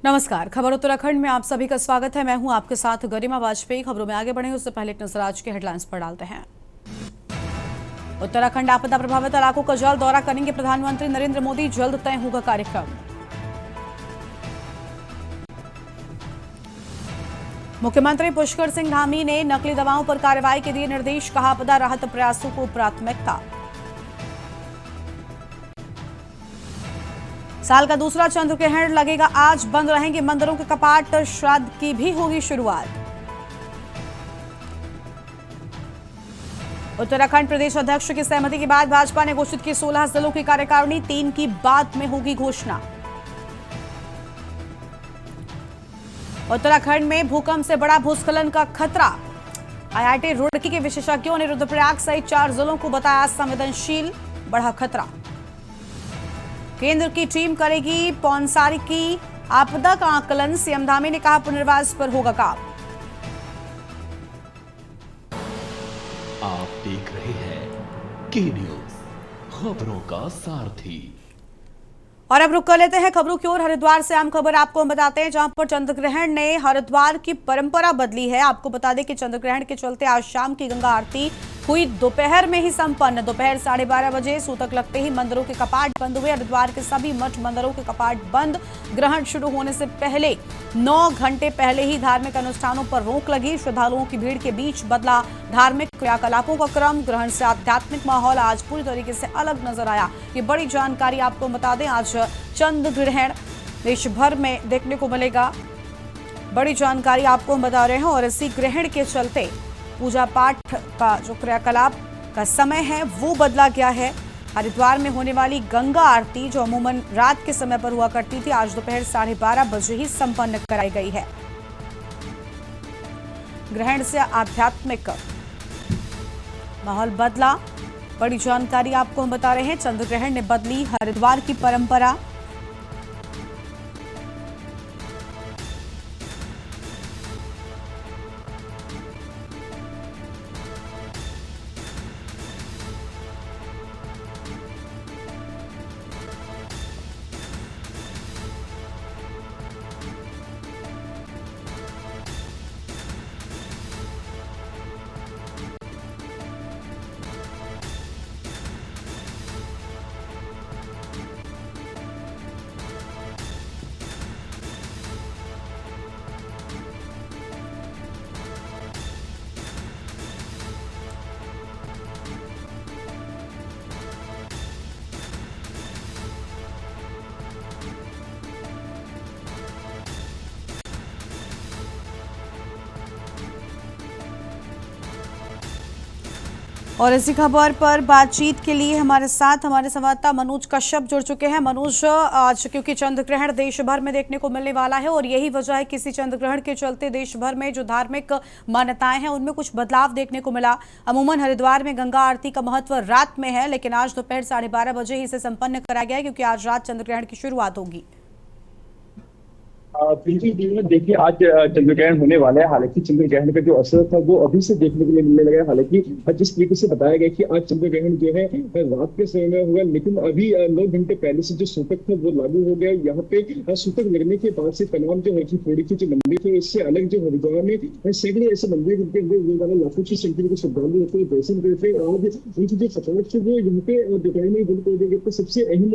नमस्कार। खबर उत्तराखंड में आप सभी का स्वागत है। मैं हूं आपके साथ गरिमा वाजपेयी। खबरों में आगे बढ़े उससे पहले एक नजर आज के हेडलाइंस पर डालते हैं। उत्तराखंड आपदा प्रभावित इलाकों का जल्द दौरा करेंगे प्रधानमंत्री नरेंद्र मोदी। जल्द तय होगा कार्यक्रम। मुख्यमंत्री पुष्कर सिंह धामी ने नकली दवाओं पर कार्रवाई के दिए निर्देश। कहा आपदा राहत प्रयासों को प्राथमिकता। साल का दूसरा चंद्र ग्रहण लगेगा आज। बंद रहेंगे मंदिरों के कपाट। श्राद्ध की भी होगी शुरुआत। उत्तराखंड प्रदेश अध्यक्ष की सहमति के बाद भाजपा ने घोषित की 16 जिलों की कार्यकारिणी। 3 की बाद में होगी घोषणा। उत्तराखंड में भूकंप से बड़ा भूस्खलन का खतरा। आईआईटी रुड़की के विशेषज्ञों ने रुद्रप्रयाग सहित 4 जिलों को बताया संवेदनशील। बढ़ा खतरा। केंद्र की टीम करेगी पौनसारी की आपदा का आकलन। सीएम धामी ने कहा पुनर्वास पर होगा काम। आप देख रहे हैं के न्यूज, खबरों का सारथी। और अब रुक कर लेते हैं खबरों की ओर। हरिद्वार से अहम खबर आपको हम बताते हैं, जहां पर चंद्रग्रहण ने हरिद्वार की परंपरा बदली है। आपको बता दें कि चंद्रग्रहण के चलते आज शाम की गंगा आरती हुई दोपहर में ही संपन्न। दोपहर 12:30 बजे सूतक लगते ही मंदिरों के कपाट बंद हुए। हरिद्वार के सभी मठ मंदिरों के कपाट बंद। ग्रहण शुरू होने से पहले 9 घंटे पहले ही धार्मिक अनुष्ठानों पर रोक लगी। श्रद्धालुओं की भीड़ के बीच बदला धार्मिक क्रियाकलापों का क्रम। ग्रहण से आध्यात्मिक माहौल आज पूरी तरीके से अलग नजर आया। ये बड़ी जानकारी आपको बता दें, आज चंद्र ग्रहण देश भर में देखने को मिलेगा। बड़ी जानकारी आपको हम बता रहे हैं। और इसी ग्रहण के चलते पूजा पाठ का जो क्रियाकलाप का समय है वो बदला गया है। हरिद्वार में होने वाली गंगा आरती जो अमूमन रात के समय पर हुआ करती थी, आज दोपहर 12:30 बजे ही संपन्न कराई गई है। ग्रहण से आध्यात्मिक माहौल बदला। बड़ी जानकारी आपको हम बता रहे हैं। चंद्र ग्रहण ने बदली हरिद्वार की परंपरा। और इसी खबर पर बातचीत के लिए हमारे साथ हमारे संवाददाता मनोज कश्यप जुड़ चुके हैं। मनोज, आज क्योंकि चंद्र ग्रहण देश भर में देखने को मिलने वाला है और यही वजह है कि इसी चंद्र ग्रहण के चलते देश भर में जो धार्मिक मान्यताएं हैं उनमें कुछ बदलाव देखने को मिला। अमूमन हरिद्वार में गंगा आरती का महत्व रात में है, लेकिन आज दोपहर 12:30 बजे ही इसे संपन्न कराया गया है, क्योंकि आज रात चंद्र ग्रहण की शुरुआत होगी। बिल्कुल देखिए, आज चंद्र ग्रहण होने वाला है। हालांकि चंद्र ग्रहण का जो असर था वो अभी से देखने के लिए मिलने लगा है। हालांकि जिस तरीके से बताया गया कि आज चंद्र ग्रहण जो है रात के समय में होगा, लेकिन अभी 9 घंटे पहले से जो सूतक था वो लागू हो गया। यहाँ पे सूतक लगने के बाद से तमाम जो है कि थोड़ी की जो मंदिर थे इससे अलग जो हरिद्वार में सैकड़े ऐसे मंदिर जिनके अंदर लाखों की संख्या में श्रद्धालु होते हैं, दर्शन करते हैं। आज उनकी जो कपाट थे वो यहाँ पे दोपहर में बंद कर देंगे। तो सबसे अहम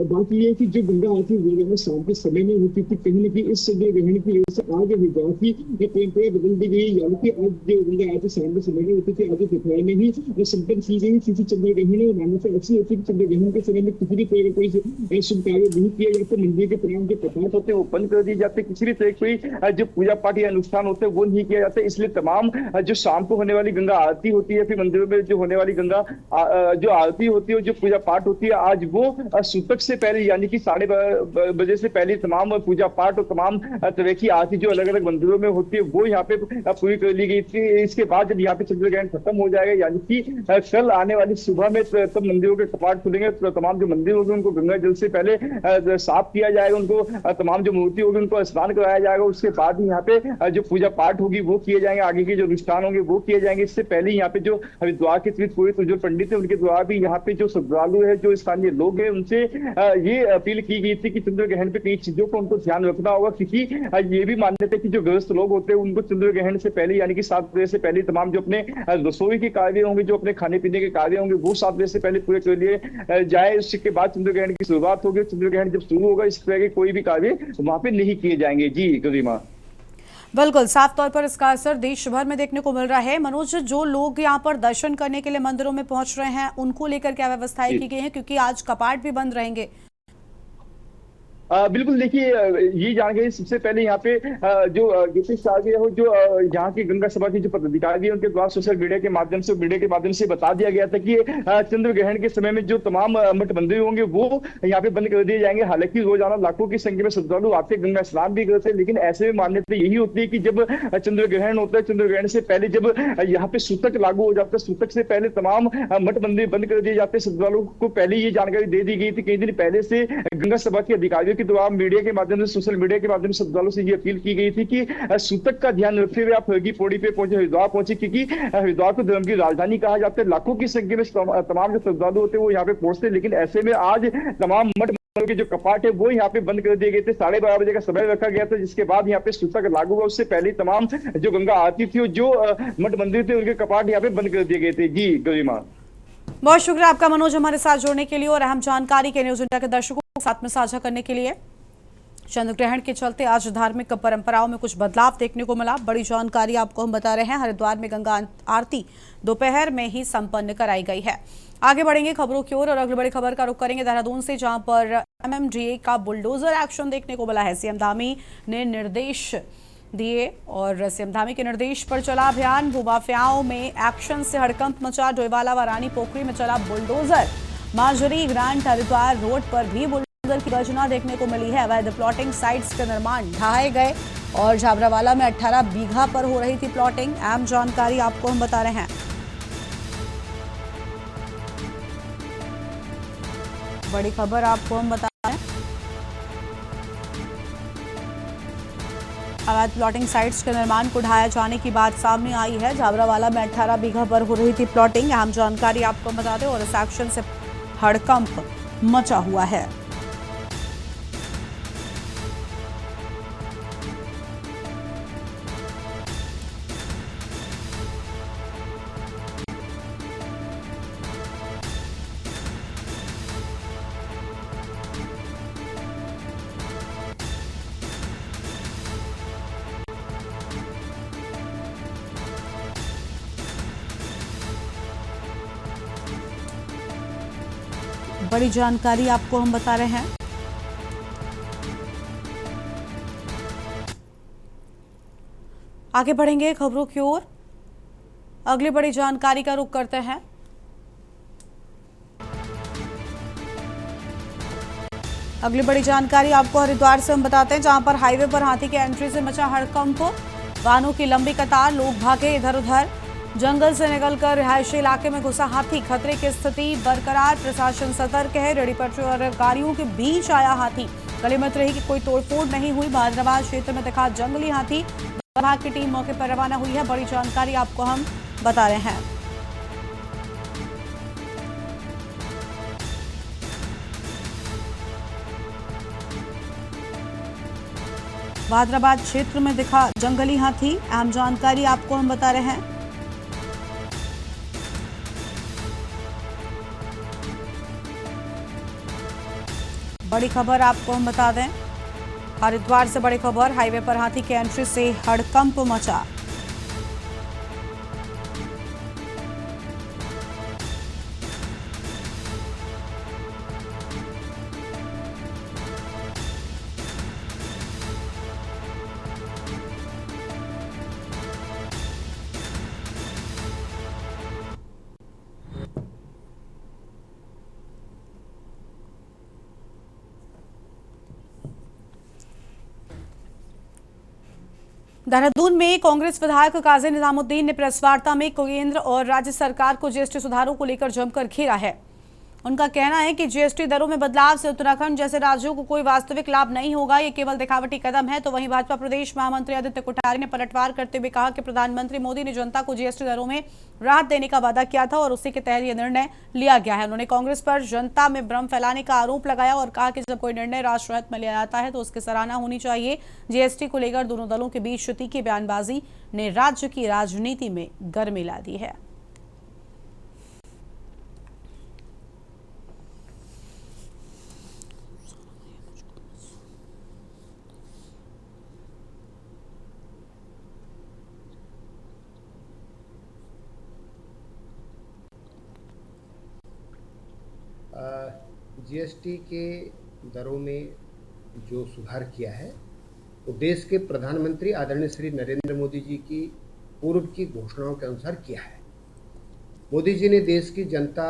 बात यह है कि जो गंगा आरती वो शाम के समय में होती थी, कहीं ना कहीं इस चंद्र ग्रहण की वजह से आज हरिद्वार की परंपरा बदल दी गई। यानी कि आज जो गंगा आरती शाम के समय में होती थी, आज दोपहर में ही संपन्न की गई। क्योंकि चंद्र ग्रहण और मान्यता ऐसी होती है कि चंद्र ग्रहण के समय में किसी भी तरह का कोई शुभ कार्य नहीं किया जाता। मंदिर के तमाम जो कपाट होते हैं वो बंद कर दिए जाते। किसी भी तरह कोई जो पूजा पाठ या अनुष्ठान होते हैं वो नहीं किया जाता। इसलिए तमाम जो शाम को होने वाली गंगा आरती होती है, फिर मंदिरों में जो होने वाली गंगा जो आरती होती है, जो पूजा पाठ होती है, आज वो सूतक से पहले यानी कि 12:30 बजे से पहले तमाम पूजा पाठ और तमाम तरह की आरती जो अलग अलग मंदिरों में होती है वो यहाँ पे पूरी कर ली गई थी। इसके बाद जब यहाँ पे चंद्र ग्रहण खत्म हो जाएगा, यानी कि कल आने वाली सुबह में तब मंदिरों के कपाट खुलेंगे। तो तमाम जो मंदिर होंगे उनको गंगा जल से पहले साफ किया जाएगा। उनको तमाम जो मूर्ति होगी उनको स्नान कराया जाएगा। उसके बाद ही यहाँ पे जो पूजा पाठ होगी वो किए जाएंगे। आगे के जो अनुष्ठान होंगे वो किए जाएंगे। इससे पहले यहाँ पे जो हरिद्वार के तीर्थ पुरोहित जो पंडित है उनके द्वारा भी यहाँ पे जो श्रद्धालु है, जो स्थानीय लोग हैं, उनसे ये अपील की गई थी कि चंद्र ग्रहण पे कई चीजों को उनको ध्यान रखना होगा, क्योंकि ये भी मान्यता है कि जो गृहस्थ लोग होते हैं उनको चंद्र ग्रहण से पहले यानी कि 7 बजे से पहले तमाम जो अपने रसोई के कार्य होंगे, जो अपने खाने पीने के कार्य होंगे, वो 7 बजे से पहले पूरे कर लिए जाए। उसके बाद चंद्र ग्रहण की शुरुआत होगी। चंद्र ग्रहण जब शुरू होगा, इस तरह के कोई भी कार्य वहां पे नहीं किए जाएंगे। जी गरिमा। बिल्कुल, साफ तौर पर इसका असर देश भर में देखने को मिल रहा है। मनोज, जो लोग यहाँ पर दर्शन करने के लिए मंदिरों में पहुंच रहे हैं, उनको लेकर क्या व्यवस्थाएं की गई हैं, क्योंकि आज कपाट भी बंद रहेंगे? बिल्कुल, देखिए ये जानकारी सबसे पहले यहाँ पे जो ज्योतिष आगे हो, जो यहाँ की गंगा सभा की जो पदाधिकारी है, उनके द्वारा सोशल मीडिया के माध्यम से बता दिया गया था कि चंद्र ग्रहण के समय में जो तमाम मठ मंदिर होंगे वो यहाँ पे बंद कर दिए जाएंगे। हालांकि रोजाना लाखों की संख्या में श्रद्धालु आते गंगा स्नान भी करते हैं, लेकिन ऐसे में मान्यता यही होती है कि जब चंद्र ग्रहण होता है, चंद्र ग्रहण से पहले जब यहाँ पे सूतक लागू हो जाता है, सूतक से पहले तमाम मठ मंदिर बंद कर दिए जाते हैं। श्रद्धालुओं को पहले ये जानकारी दे दी गई थी, कई दिन पहले से गंगा सभा के अधिकारियों के द्वारा मीडिया के माध्यम से, सोशल मीडिया के माध्यम से श्रद्धालुओं से ये अपील की गई थी कि सूतक का ध्यान रखते हुए आप हरकी पौड़ी पे पहुंचे, हरिद्वार पहुंचे, क्योंकि हरिद्वार को धर्म की राजधानी कहा जाता है। लाखों की संख्या में तमाम जो श्रद्धालु होते हैं वो यहाँ पे पहुंचते हैं, लेकिन ऐसे में आज तमाम मठ के जो कपाट है वो यहाँ पे बंद कर दिए गए थे। 12:30 बजे का समय रखा गया था, जिसके बाद यहाँ पे सूतक लागू हुआ। उससे पहले तमाम जो गंगा आरती थी, जो मठ मंदिर थे, उनके कपाट यहाँ पे बंद कर दिए गए थे। जी गरिमा। बहुत शुक्रिया आपका मनोज, हमारे साथ जुड़ने के लिए और अहम जानकारी के न्यूज इंडिया के दर्शकों के साथ में साझा करने के लिए। चंद्र ग्रहण के चलते आज धार्मिक परंपराओं में कुछ बदलाव देखने को मिला। बड़ी जानकारी आपको हम बता रहे हैं। हरिद्वार में गंगा आरती दोपहर में ही संपन्न कराई गई है। आगे बढ़ेंगे खबरों की ओर और अगली बड़ी खबर का रुख करेंगे देहरादून से, जहां पर एमएमडीए का बुलडोजर एक्शन देखने को मिला है। सीएम धामी ने निर्देश दिए और सीएम धामी के निर्देश पर चला अभियान। भूमाफियाओं में एक्शन से हड़कंप मचा। डोईवाला व रानी पोखरी में चला बुलडोजर। माजरी ग्रांट हरिद्वार रोड पर भी बुलडोजर की गर्जना देखने को मिली है। अवैध प्लॉटिंग साइट्स के निर्माण ढहाए गए और झाबरावाला में 18 बीघा पर हो रही थी प्लॉटिंग। अहम जानकारी आपको हम बता रहे हैं। बड़ी खबर आपको हम बता रहे हैं। अवैध प्लॉटिंग साइट्स के निर्माण को ढाया जाने की बात सामने आई है। झाबरावाला में 18 बीघा पर हो रही थी प्लॉटिंग। अहम जानकारी आपको बता दें और इस एक्शन से हड़कंप मचा हुआ है। बड़ी जानकारी आपको हम बता रहे हैं। आगे बढ़ेंगे खबरों की ओर। अगली बड़ी जानकारी का रुख करते हैं। अगली बड़ी जानकारी आपको हरिद्वार से हम बताते हैं, जहां पर हाईवे पर हाथी के एंट्री से मचा हड़कंप। वाहनों की लंबी कतार, लोग भागे इधर उधर। जंगल से निकलकर रिहायशी इलाके में घुसा हाथी। खतरे की स्थिति बरकरार, प्रशासन सतर्क है। रेडी पटरी और गाड़ियों के बीच आया हाथी। गली मत रही कि कोई तोड़फोड़ नहीं हुई। बहादुराबाद क्षेत्र में दिखा जंगली हाथी। विभाग की टीम मौके पर रवाना हुई है। बड़ी जानकारी आपको हम बता रहे हैं। बहादुराबाद क्षेत्र में दिखा जंगली हाथी। अहम जानकारी आपको हम बता रहे हैं। बड़ी खबर आपको हम बता दें, हरिद्वार से बड़ी खबर। हाईवे पर हाथी के एंट्री से हड़कंप मचा। देहरादून में कांग्रेस विधायक काजी निजामुद्दीन ने प्रेस वार्ता में केंद्र और राज्य सरकार को जीएसटी सुधारों को लेकर जमकर घेरा है। उनका कहना है कि जीएसटी दरों में बदलाव से उत्तराखंड जैसे राज्यों को कोई वास्तविक लाभ नहीं होगा, ये केवल दिखावटी कदम है। तो वहीं भाजपा प्रदेश महामंत्री आदित्य कोठारी ने पलटवार करते हुए कहा कि प्रधानमंत्री मोदी ने जनता को जीएसटी दरों में राहत देने का वादा किया था और उसी के तहत यह निर्णय लिया गया है। उन्होंने कांग्रेस पर जनता में भ्रम फैलाने का आरोप लगाया और कहा कि जब कोई निर्णय राष्ट्र हित में लिया जाता है तो उसकी सराहना होनी चाहिए। जीएसटी को लेकर दोनों दलों के बीच तीखी बयानबाजी ने राज्य की राजनीति में गर्मी ला दी है। जीएसटी के दरों में जो सुधार किया है वो देश के प्रधानमंत्री आदरणीय श्री नरेंद्र मोदी जी की पूर्व की घोषणाओं के अनुसार किया है। मोदी जी ने देश की जनता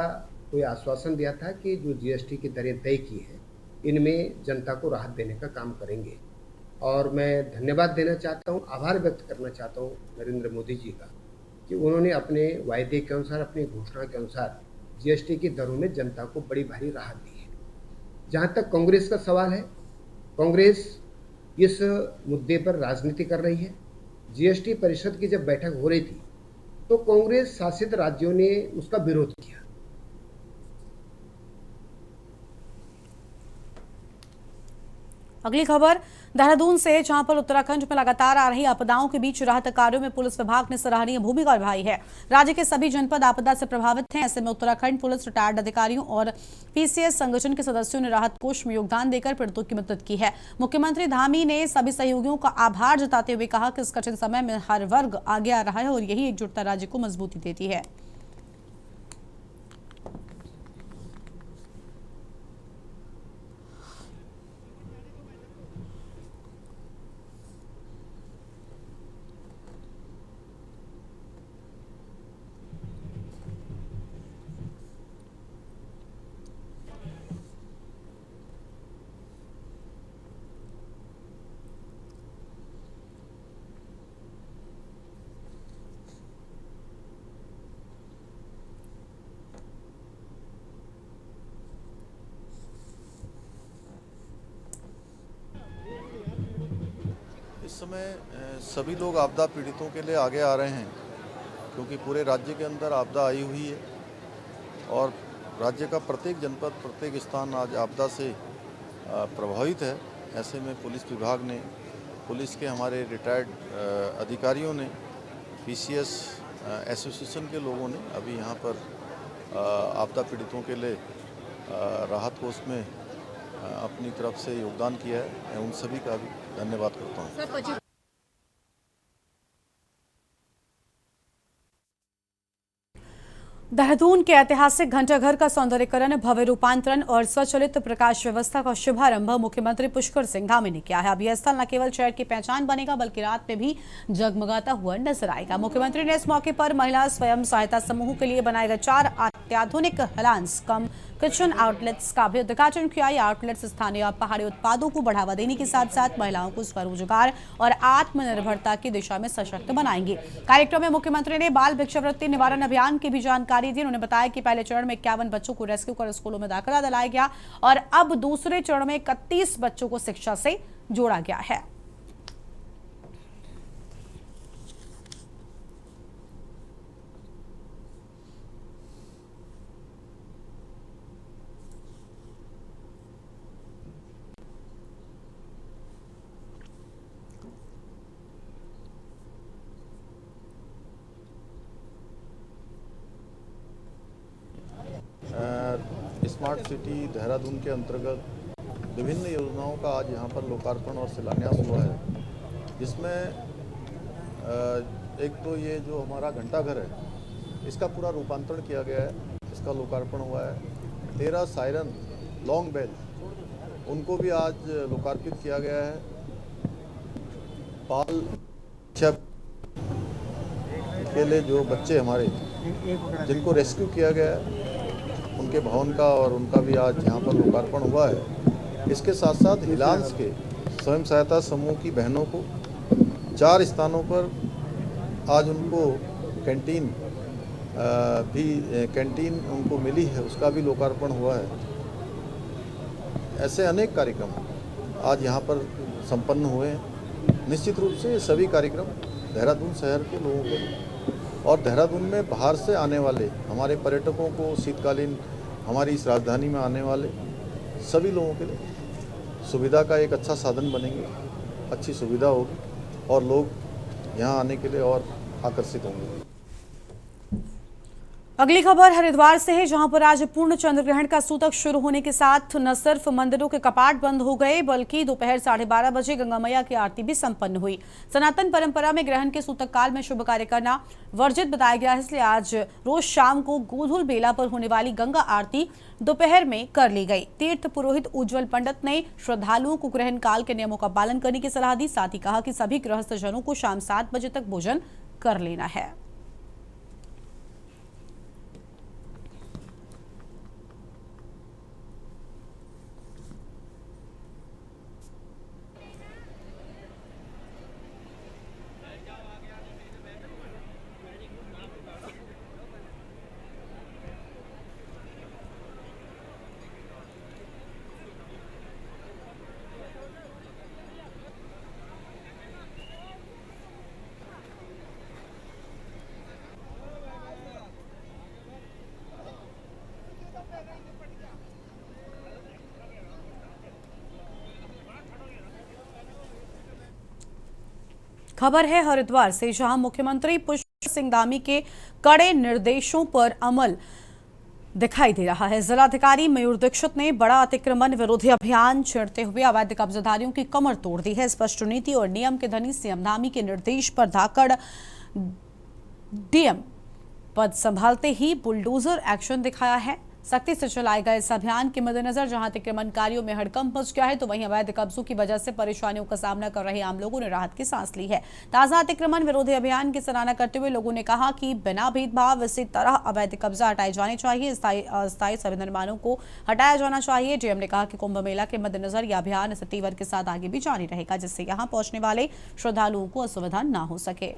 को यह आश्वासन दिया था कि जो जीएसटी की दरें तय की है इनमें जनता को राहत देने का काम करेंगे। और मैं धन्यवाद देना चाहता हूँ, आभार व्यक्त करना चाहता हूँ नरेंद्र मोदी जी का कि उन्होंने अपने वायदे के अनुसार, अपनी घोषणा के अनुसार जीएसटी की दरों में जनता को बड़ी भारी राहत दी है। जहां तक कांग्रेस का सवाल है, कांग्रेस इस मुद्दे पर राजनीति कर रही है। जीएसटी परिषद की जब बैठक हो रही थी तो कांग्रेस शासित राज्यों ने उसका विरोध किया। अगली खबर देहरादून से, जहां पर उत्तराखंड में लगातार आ रही आपदाओं के बीच राहत कार्यों में पुलिस विभाग ने सराहनीय भूमिका निभाई है। राज्य के सभी जनपद आपदा से प्रभावित हैं। ऐसे में उत्तराखंड पुलिस रिटायर्ड अधिकारियों और पीसीएस संगठन के सदस्यों ने राहत कोष में योगदान देकर पीड़ितों की मदद की है। मुख्यमंत्री धामी ने सभी सहयोगियों का आभार जताते हुए कहा कि इस कठिन समय में हर वर्ग आगे आ रहा है और यही एकजुटता राज्य को मजबूती देती है। इस समय सभी लोग आपदा पीड़ितों के लिए आगे आ रहे हैं, क्योंकि पूरे राज्य के अंदर आपदा आई हुई है और राज्य का प्रत्येक जनपद, प्रत्येक स्थान आज आपदा से प्रभावित है। ऐसे में पुलिस विभाग ने, पुलिस के हमारे रिटायर्ड अधिकारियों ने, पीसीएस एसोसिएशन के लोगों ने अभी यहाँ पर आपदा पीड़ितों के लिए राहत कोष में अपनी तरफ से योगदान किया है। मैं उन सभी का भी धन्यवाद करता हूँ। देहरादून के ऐतिहासिक घंटाघर का सौंदर्यीकरण, भव्य रूपांतरण और स्वचालित प्रकाश व्यवस्था का शुभारंभ मुख्यमंत्री पुष्कर सिंह धामी ने किया है। अब यह स्थल न केवल शहर की पहचान बनेगा बल्कि रात में भी जगमगाता हुआ नजर आएगा। मुख्यमंत्री ने इस मौके पर महिला स्वयं सहायता समूह के लिए बनाए गए 4 अत्याधुनिक हलांस कम किचन आउटलेट्स का भी उद्घाटन किया। ये आउटलेट्स स्थानीय और पहाड़ी उत्पादों को बढ़ावा देने के साथ साथ महिलाओं को स्वरोजगार और आत्मनिर्भरता की दिशा में सशक्त बनाएंगे। कार्यक्रम में मुख्यमंत्री ने बाल भिक्षावृत्ति निवारण अभियान की भी जानकारी दी। उन्होंने बताया कि पहले चरण में 51 बच्चों को रेस्क्यू कर स्कूलों में दाखिला दिलाया गया और अब दूसरे चरण में 31 बच्चों को शिक्षा से जोड़ा गया है। स्मार्ट सिटी देहरादून के अंतर्गत विभिन्न योजनाओं का आज यहाँ पर लोकार्पण और शिलान्यास हुआ है, जिसमें एक तो ये जो हमारा घंटाघर है इसका पूरा रूपांतरण किया गया है, इसका लोकार्पण हुआ है। 13 सायरन लॉन्ग बेल उनको भी आज लोकार्पित किया गया है। बाल के लिए जो बच्चे हमारे जिनको रेस्क्यू किया गया है उनके भवन का और उनका भी आज यहाँ पर लोकार्पण हुआ है। इसके साथ साथ हिलांस के स्वयं सहायता समूह की बहनों को 4 स्थानों पर आज उनको कैंटीन भी कैंटीन उनको मिली है, उसका भी लोकार्पण हुआ है। ऐसे अनेक कार्यक्रम आज यहाँ पर संपन्न हुए हैं। निश्चित रूप से ये सभी कार्यक्रम देहरादून शहर के लोगों के और देहरादून में बाहर से आने वाले हमारे पर्यटकों को, शीतकालीन हमारी इस राजधानी में आने वाले सभी लोगों के लिए सुविधा का एक अच्छा साधन बनेंगे, अच्छी सुविधा होगी और लोग यहाँ आने के लिए और आकर्षित होंगे। अगली खबर हरिद्वार से है, जहां पर आज पूर्ण चंद्र ग्रहण का सूतक शुरू होने के साथ न सिर्फ मंदिरों के कपाट बंद हो गए, बल्कि दोपहर 12:30 बजे गंगा मैया की आरती भी संपन्न हुई। सनातन परंपरा में ग्रहण के सूतक काल में शुभ कार्य करना वर्जित बताया गया है, इसलिए आज रोज शाम को गोधुल बेला पर होने वाली गंगा आरती दोपहर में कर ली गई। तीर्थ पुरोहित उज्जवल पंडित ने श्रद्धालुओं को ग्रहण काल के नियमों का पालन करने की सलाह दी। साथ ही कहा कि सभी गृहस्थ जनों को शाम 7 बजे तक भोजन कर लेना है। खबर है हरिद्वार से, जहां मुख्यमंत्री पुष्कर सिंह धामी के कड़े निर्देशों पर अमल दिखाई दे रहा है। जिलाधिकारी मयूर दीक्षित ने बड़ा अतिक्रमण विरोधी अभियान छेड़ते हुए अवैध कब्जाधारियों की कमर तोड़ दी है। स्पष्ट नीति और नियम के धनी सीएम धामी के निर्देश पर धाकड़ डीएम पद संभालते ही बुलडोजर एक्शन दिखाया है। सख्ती से चलाए गए इस अभियान के मद्देनजर जहां अतिक्रमणकारियों में हड़कंप मच गया है, तो वहीं अवैध कब्जों की वजह से परेशानियों का सामना कर रहे आम लोगों ने राहत की सांस ली है। ताजा अतिक्रमण विरोधी अभियान की सराहना करते हुए लोगों ने कहा कि बिना भेदभाव इसी तरह अवैध कब्जा हटाए जाने चाहिए, अस्थायी सभी निर्माणों को हटाया जाना चाहिए। डीएम ने कहा कि कुंभ मेला के मद्देनजर यह अभियान इस तीवर के साथ आगे भी जारी रहेगा, जिससे यहां पहुंचने वाले श्रद्धालुओं को असुविधा न हो सके।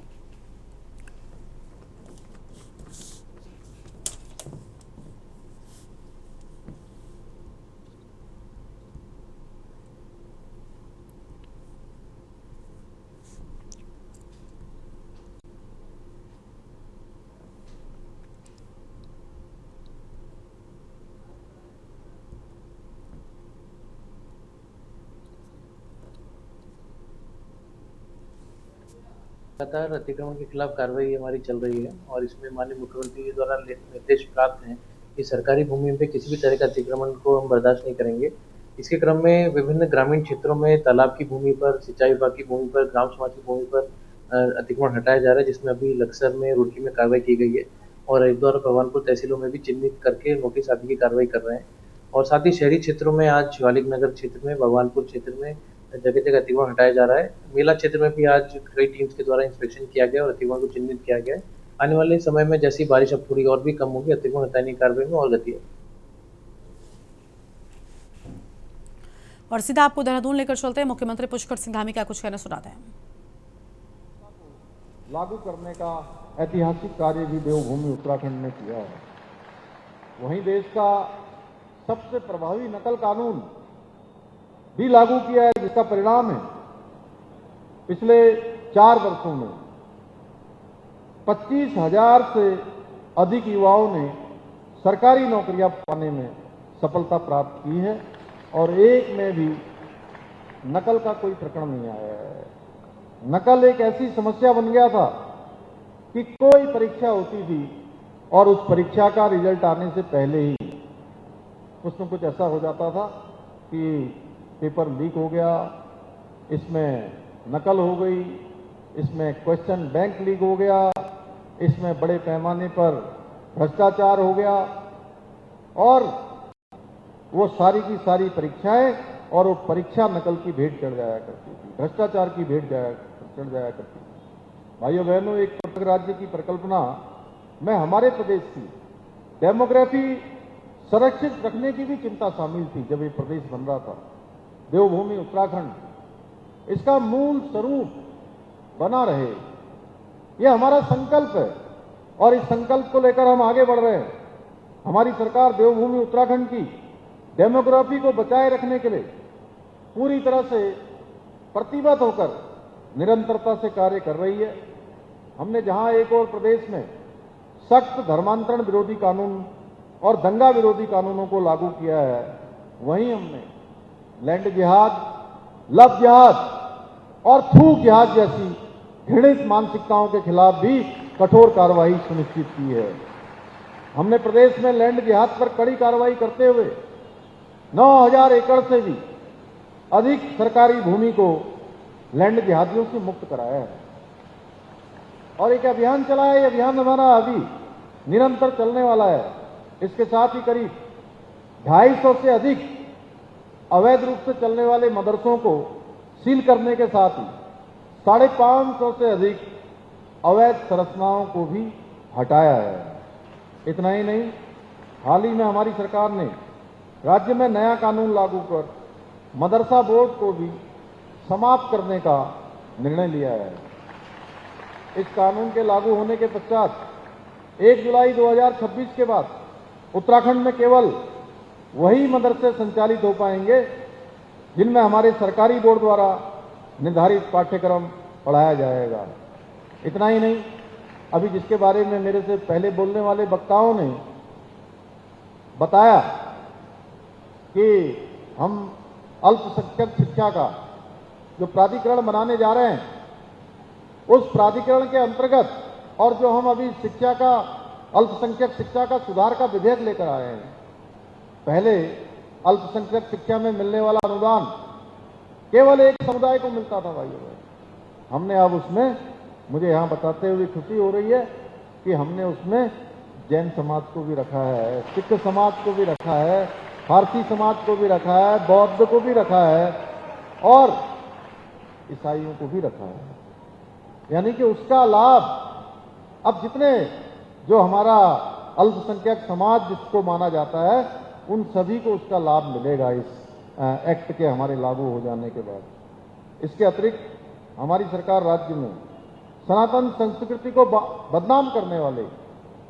लगातार अतिक्रमण के खिलाफ कार्रवाई हमारी चल रही है और इसमें माननीय मुख्यमंत्री के द्वारा निर्देश प्राप्त हैं कि सरकारी भूमि पे किसी भी तरह का अतिक्रमण को हम बर्दाश्त नहीं करेंगे। इसके क्रम में विभिन्न ग्रामीण क्षेत्रों में तालाब की भूमि पर, सिंचाई विभाग की भूमि पर, ग्राम समाज की भूमि पर अतिक्रमण हटाया जा रहा है, जिसमें अभी लक्सर में, रुड़की में कार्रवाई की गई है और हरिद्वार और भगवानपुर तहसीलों में भी चिन्हित करके नोटिस आदि की कार्रवाई कर रहे हैं। और साथ ही शहरी क्षेत्रों में आज शिवालिक नगर क्षेत्र में, भगवानपुर क्षेत्र में जगह जगह अतिक्रमण हटाया जा रहा है। मेला क्षेत्र में भी आज कई टीम्स के द्वारा इंस्पेक्शन किया गया और अतिक्रमण को चिन्हित किया गया है। आने वाले समय में जैसी बारिश अब थोड़ी और भी कम होगी, अतिक्रमण हटाने की कार्रवाई में और गति है। और सीधा आपको देहरादून लेकर चलते हैं। मुख्यमंत्री पुष्कर सिंह धामी का कुछ कहना सुनाते हैं। लागू करने का ऐतिहासिक कार्य भी देवभूमि उत्तराखंड ने किया है। वहीं देश का सबसे प्रभावी नकल कानून भी लागू किया है, जिसका परिणाम है पिछले 4 वर्षों में 25,000 से अधिक युवाओं ने सरकारी नौकरियां पाने में सफलता प्राप्त की है और एक में भी नकल का कोई प्रकरण नहीं आया है। नकल एक ऐसी समस्या बन गया था कि कोई परीक्षा होती थी और उस परीक्षा का रिजल्ट आने से पहले ही कुछ न कुछ ऐसा हो जाता था कि पेपर लीक हो गया, इसमें नकल हो गई, इसमें क्वेश्चन बैंक लीक हो गया, इसमें बड़े पैमाने पर भ्रष्टाचार हो गया और वो सारी की सारी परीक्षाएं और वो परीक्षा नकल की भेंट चढ़ जाया करती थी, भ्रष्टाचार की भेंट चढ़ जाया करती थी। भाइयों बहनों, एक पृथक राज्य की परिकल्पना में हमारे प्रदेश की डेमोग्राफी संरक्षित रखने की भी चिंता शामिल थी। जब ये प्रदेश बन रहा था, देवभूमि उत्तराखंड इसका मूल स्वरूप बना रहे, ये हमारा संकल्प है और इस संकल्प को लेकर हम आगे बढ़ रहे हैं। हमारी सरकार देवभूमि उत्तराखंड की डेमोग्राफी को बचाए रखने के लिए पूरी तरह से प्रतिबद्ध होकर निरंतरता से कार्य कर रही है। हमने जहां एक और प्रदेश में सख्त धर्मांतरण विरोधी कानून और दंगा विरोधी कानूनों को लागू किया है, वहीं हमने लैंड जिहाद, लव जिहाद और थूक जिहाद जैसी घृणित मानसिकताओं के खिलाफ भी कठोर कार्रवाई सुनिश्चित की है। हमने प्रदेश में लैंड जिहाद पर कड़ी कार्रवाई करते हुए 9000 एकड़ से भी अधिक सरकारी भूमि को लैंड जिहादियों से मुक्त कराया है और एक अभियान चला है। ये अभियान हमारा अभी निरंतर चलने वाला है। इसके साथ ही करीब 250 से अधिक अवैध रूप से चलने वाले मदरसों को सील करने के साथ ही 550 से अधिक अवैध संरचनाओं को भी हटाया है। इतना ही नहीं, हाल ही में हमारी सरकार ने राज्य में नया कानून लागू कर मदरसा बोर्ड को भी समाप्त करने का निर्णय लिया है। इस कानून के लागू होने के पश्चात 1 जुलाई 2026 के बाद उत्तराखंड में केवल वही मदरसे संचालित हो पाएंगे जिनमें हमारे सरकारी बोर्ड द्वारा निर्धारित पाठ्यक्रम पढ़ाया जाएगा। इतना ही नहीं, अभी जिसके बारे में मेरे से पहले बोलने वाले वक्ताओं ने बताया कि हम अल्पसंख्यक शिक्षा का जो प्राधिकरण बनाने जा रहे हैं, उस प्राधिकरण के अंतर्गत और जो हम अभी शिक्षा का अल्पसंख्यक शिक्षा का सुधार का विधेयक लेकर आए हैं, पहले अल्पसंख्यक शिक्षा में मिलने वाला अनुदान केवल एक समुदाय को मिलता था भाइयों। हमने अब उसमें, मुझे यहाँ बताते हुए खुशी हो रही है कि हमने उसमें जैन समाज को भी रखा है, सिख समाज को भी रखा है, फारसी समाज को भी रखा है, बौद्ध को भी रखा है और ईसाइयों को भी रखा है। यानी कि उसका लाभ अब जितने जो हमारा अल्पसंख्यक समाज जिसको माना जाता है, उन सभी को उसका लाभ मिलेगा इस एक्ट के हमारे लागू हो जाने के बाद। इसके अतिरिक्त हमारी सरकार राज्य में सनातन संस्कृति को बदनाम करने वाले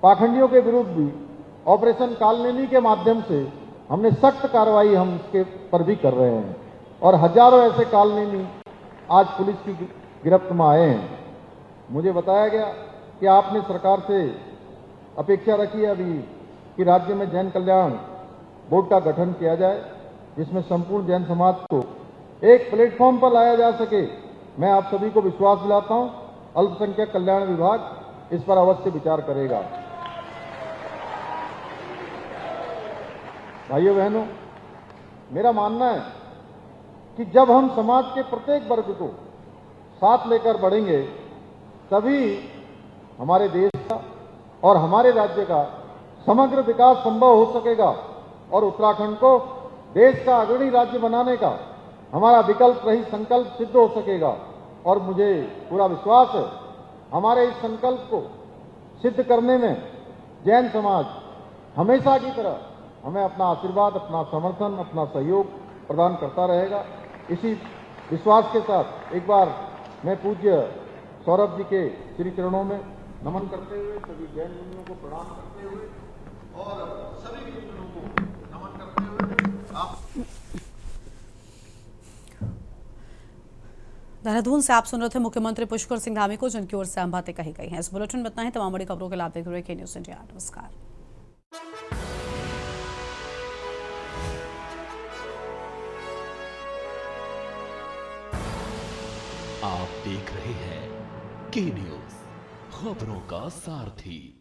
पाखंडियों के विरुद्ध भी ऑपरेशन कालनेमी के माध्यम से हमने सख्त कार्रवाई हम इसके पर भी कर रहे हैं और हजारों ऐसे कालनेमी आज पुलिस की गिरफ्त में आए हैं। मुझे बताया गया कि आपने सरकार से अपेक्षा रखी है अभी कि राज्य में जैन कल्याण बोर्ड का गठन किया जाए, जिसमें संपूर्ण जैन समाज को एक प्लेटफॉर्म पर लाया जा सके। मैं आप सभी को विश्वास दिलाता हूं, अल्पसंख्यक कल्याण विभाग इस पर अवश्य विचार करेगा। भाइयों बहनों, मेरा मानना है कि जब हम समाज के प्रत्येक वर्ग को साथ लेकर बढ़ेंगे, तभी हमारे देश का और हमारे राज्य का समग्र विकास संभव हो सकेगा और उत्तराखंड को देश का अग्रणी राज्य बनाने का हमारा विकल्प रहित संकल्प सिद्ध हो सकेगा। और मुझे पूरा विश्वास है, हमारे इस संकल्प को सिद्ध करने में जैन समाज हमेशा की तरह हमें अपना आशीर्वाद, अपना समर्थन, अपना सहयोग प्रदान करता रहेगा। इसी विश्वास के साथ एक बार मैं पूज्य सौरभ जी के श्री चरणों में नमन करते हुए, सभी जैन मुनियों को प्रणाम करते हुए और सभी गुरुजनों को नमन करते हुए आप देहरादून से आप सुन रहे थे मुख्यमंत्री पुष्कर सिंह धामी को, जिनकी ओर से अहम बातें कही गई हैं। इस बुलेटिन में इतना ही। तमाम बड़ी खबरों के लिए आप देख रहे हैं के न्यूज़ इंडिया। नमस्कार। आप देख रहे हैं के न्यूज़, खबरों का सारथी।